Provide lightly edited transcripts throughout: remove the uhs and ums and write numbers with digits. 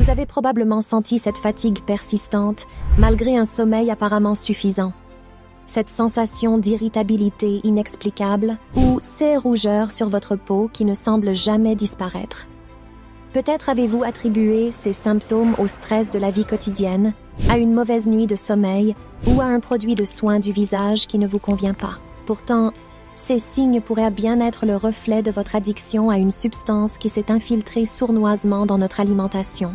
Vous avez probablement senti cette fatigue persistante malgré un sommeil apparemment suffisant. Cette sensation d'irritabilité inexplicable ou ces rougeurs sur votre peau qui ne semblent jamais disparaître. Peut-être avez-vous attribué ces symptômes au stress de la vie quotidienne, à une mauvaise nuit de sommeil ou à un produit de soin du visage qui ne vous convient pas. Pourtant, ces signes pourraient bien être le reflet de votre addiction à une substance qui s'est infiltrée sournoisement dans notre alimentation.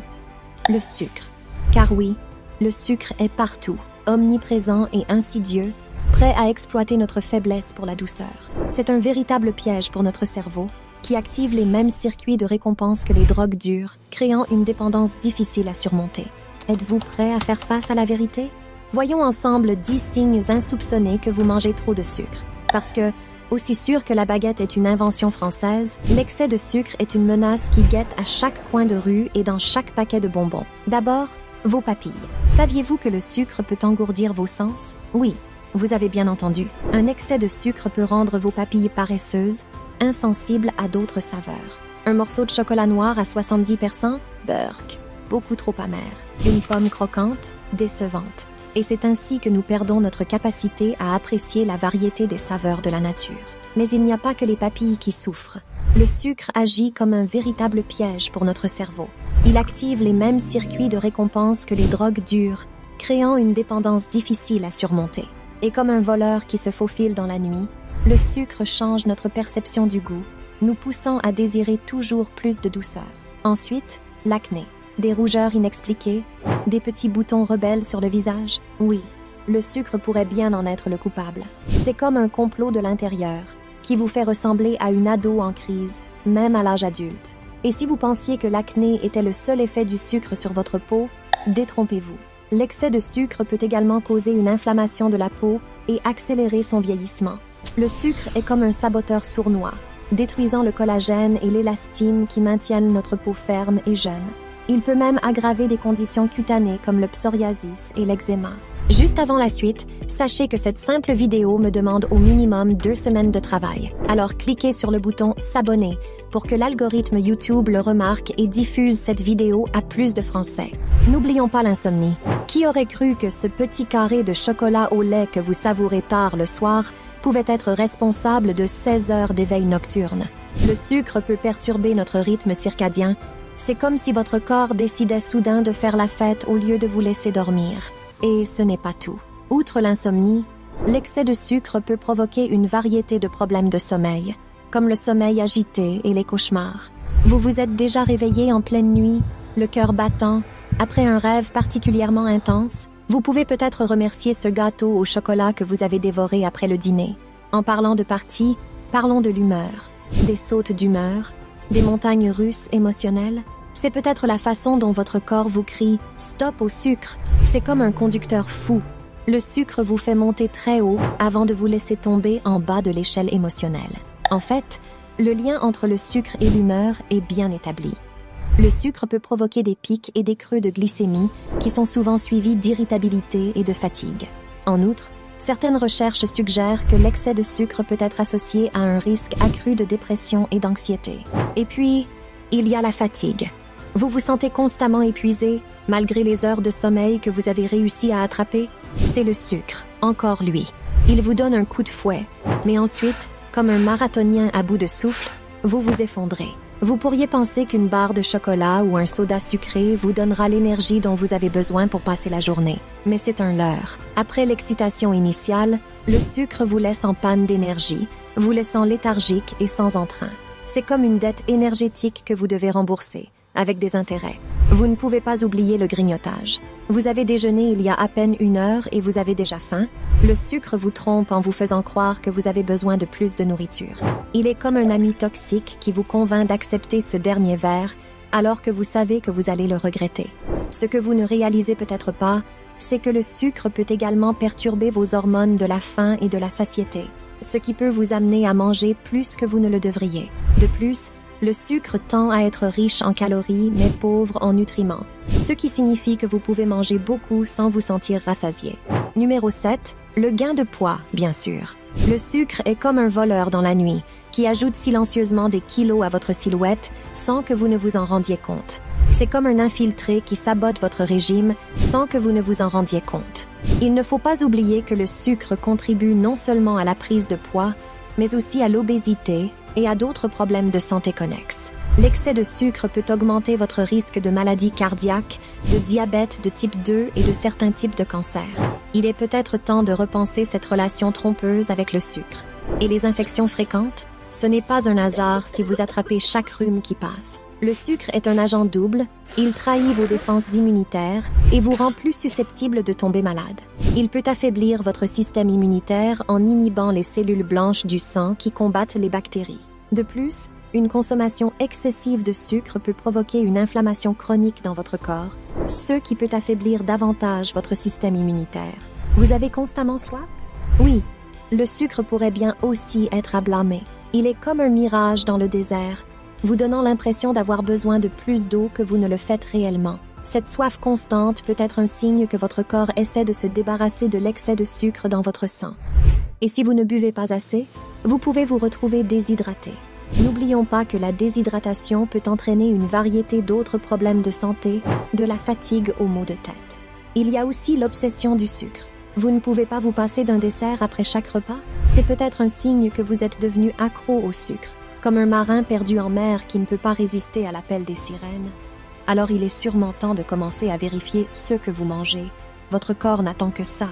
Le sucre. Car oui, le sucre est partout, omniprésent et insidieux, prêt à exploiter notre faiblesse pour la douceur. C'est un véritable piège pour notre cerveau, qui active les mêmes circuits de récompense que les drogues dures, créant une dépendance difficile à surmonter. Êtes-vous prêt à faire face à la vérité? Voyons ensemble 10 signes insoupçonnés que vous mangez trop de sucre. Parce que, aussi sûr que la baguette est une invention française, l'excès de sucre est une menace qui guette à chaque coin de rue et dans chaque paquet de bonbons. D'abord, vos papilles. Saviez-vous que le sucre peut engourdir vos sens? Oui, vous avez bien entendu. Un excès de sucre peut rendre vos papilles paresseuses, insensibles à d'autres saveurs. Un morceau de chocolat noir à 70%? Burk, beaucoup trop amer. Une pomme croquante? Décevante. Et c'est ainsi que nous perdons notre capacité à apprécier la variété des saveurs de la nature. Mais il n'y a pas que les papilles qui souffrent. Le sucre agit comme un véritable piège pour notre cerveau. Il active les mêmes circuits de récompense que les drogues dures, créant une dépendance difficile à surmonter. Et comme un voleur qui se faufile dans la nuit, le sucre change notre perception du goût, nous poussant à désirer toujours plus de douceur. Ensuite, l'acné. Des rougeurs inexpliquées, des petits boutons rebelles sur le visage. Oui, le sucre pourrait bien en être le coupable. C'est comme un complot de l'intérieur qui vous fait ressembler à une ado en crise, même à l'âge adulte. Et si vous pensiez que l'acné était le seul effet du sucre sur votre peau, détrompez-vous. L'excès de sucre peut également causer une inflammation de la peau et accélérer son vieillissement. Le sucre est comme un saboteur sournois, détruisant le collagène et l'élastine qui maintiennent notre peau ferme et jeune. Il peut même aggraver des conditions cutanées comme le psoriasis et l'eczéma. Juste avant la suite, sachez que cette simple vidéo me demande au minimum 2 semaines de travail. Alors cliquez sur le bouton s'abonner pour que l'algorithme YouTube le remarque et diffuse cette vidéo à plus de Français. N'oublions pas l'insomnie. Qui aurait cru que ce petit carré de chocolat au lait que vous savourez tard le soir pouvait être responsable de 16 heures d'éveil nocturne? Le sucre peut perturber notre rythme circadien. C'est comme si votre corps décidait soudain de faire la fête au lieu de vous laisser dormir. Et ce n'est pas tout. Outre l'insomnie, l'excès de sucre peut provoquer une variété de problèmes de sommeil, comme le sommeil agité et les cauchemars. Vous vous êtes déjà réveillé en pleine nuit, le cœur battant, après un rêve particulièrement intense? Vous pouvez peut-être remercier ce gâteau au chocolat que vous avez dévoré après le dîner. En parlant de parties, parlons de l'humeur, des sautes d'humeur, des montagnes russes émotionnelles. C'est peut-être la façon dont votre corps vous crie « Stop au sucre ». C'est comme un conducteur fou. Le sucre vous fait monter très haut avant de vous laisser tomber en bas de l'échelle émotionnelle. En fait, le lien entre le sucre et l'humeur est bien établi. Le sucre peut provoquer des pics et des creux de glycémie qui sont souvent suivis d'irritabilité et de fatigue. En outre, certaines recherches suggèrent que l'excès de sucre peut être associé à un risque accru de dépression et d'anxiété. Et puis, il y a la fatigue. Vous vous sentez constamment épuisé, malgré les heures de sommeil que vous avez réussi à attraper? C'est le sucre, encore lui. Il vous donne un coup de fouet, mais ensuite, comme un marathonien à bout de souffle, vous vous effondrez. Vous pourriez penser qu'une barre de chocolat ou un soda sucré vous donnera l'énergie dont vous avez besoin pour passer la journée. Mais c'est un leurre. Après l'excitation initiale, le sucre vous laisse en panne d'énergie, vous laissant léthargique et sans entrain. C'est comme une dette énergétique que vous devez rembourser, avec des intérêts. Vous ne pouvez pas oublier le grignotage. Vous avez déjeuné il y a à peine 1 heure et vous avez déjà faim. Le sucre vous trompe en vous faisant croire que vous avez besoin de plus de nourriture. Il est comme un ami toxique qui vous convainc d'accepter ce dernier verre alors que vous savez que vous allez le regretter. Ce que vous ne réalisez peut-être pas, c'est que le sucre peut également perturber vos hormones de la faim et de la satiété, ce qui peut vous amener à manger plus que vous ne le devriez. De plus, le sucre tend à être riche en calories, mais pauvre en nutriments, ce qui signifie que vous pouvez manger beaucoup sans vous sentir rassasié. Numéro 7, le gain de poids, bien sûr. Le sucre est comme un voleur dans la nuit, qui ajoute silencieusement des kilos à votre silhouette sans que vous ne vous en rendiez compte. C'est comme un infiltré qui sabote votre régime sans que vous ne vous en rendiez compte. Il ne faut pas oublier que le sucre contribue non seulement à la prise de poids, mais aussi à l'obésité et à d'autres problèmes de santé connexes. L'excès de sucre peut augmenter votre risque de maladies cardiaques, de diabète de type 2 et de certains types de cancers. Il est peut-être temps de repenser cette relation trompeuse avec le sucre. Et les infections fréquentes? Ce n'est pas un hasard si vous attrapez chaque rhume qui passe. Le sucre est un agent double, il trahit vos défenses immunitaires et vous rend plus susceptible de tomber malade. Il peut affaiblir votre système immunitaire en inhibant les cellules blanches du sang qui combattent les bactéries. De plus, une consommation excessive de sucre peut provoquer une inflammation chronique dans votre corps, ce qui peut affaiblir davantage votre système immunitaire. Vous avez constamment soif? Oui, le sucre pourrait bien aussi être à blâmer. Il est comme un mirage dans le désert, vous donnant l'impression d'avoir besoin de plus d'eau que vous ne le faites réellement. Cette soif constante peut être un signe que votre corps essaie de se débarrasser de l'excès de sucre dans votre sang. Et si vous ne buvez pas assez, vous pouvez vous retrouver déshydraté. N'oublions pas que la déshydratation peut entraîner une variété d'autres problèmes de santé, de la fatigue aux maux de tête. Il y a aussi l'obsession du sucre. Vous ne pouvez pas vous passer d'un dessert après chaque repas? C'est peut-être un signe que vous êtes devenu accro au sucre, comme un marin perdu en mer qui ne peut pas résister à l'appel des sirènes. Alors il est sûrement temps de commencer à vérifier ce que vous mangez. Votre corps n'attend que ça.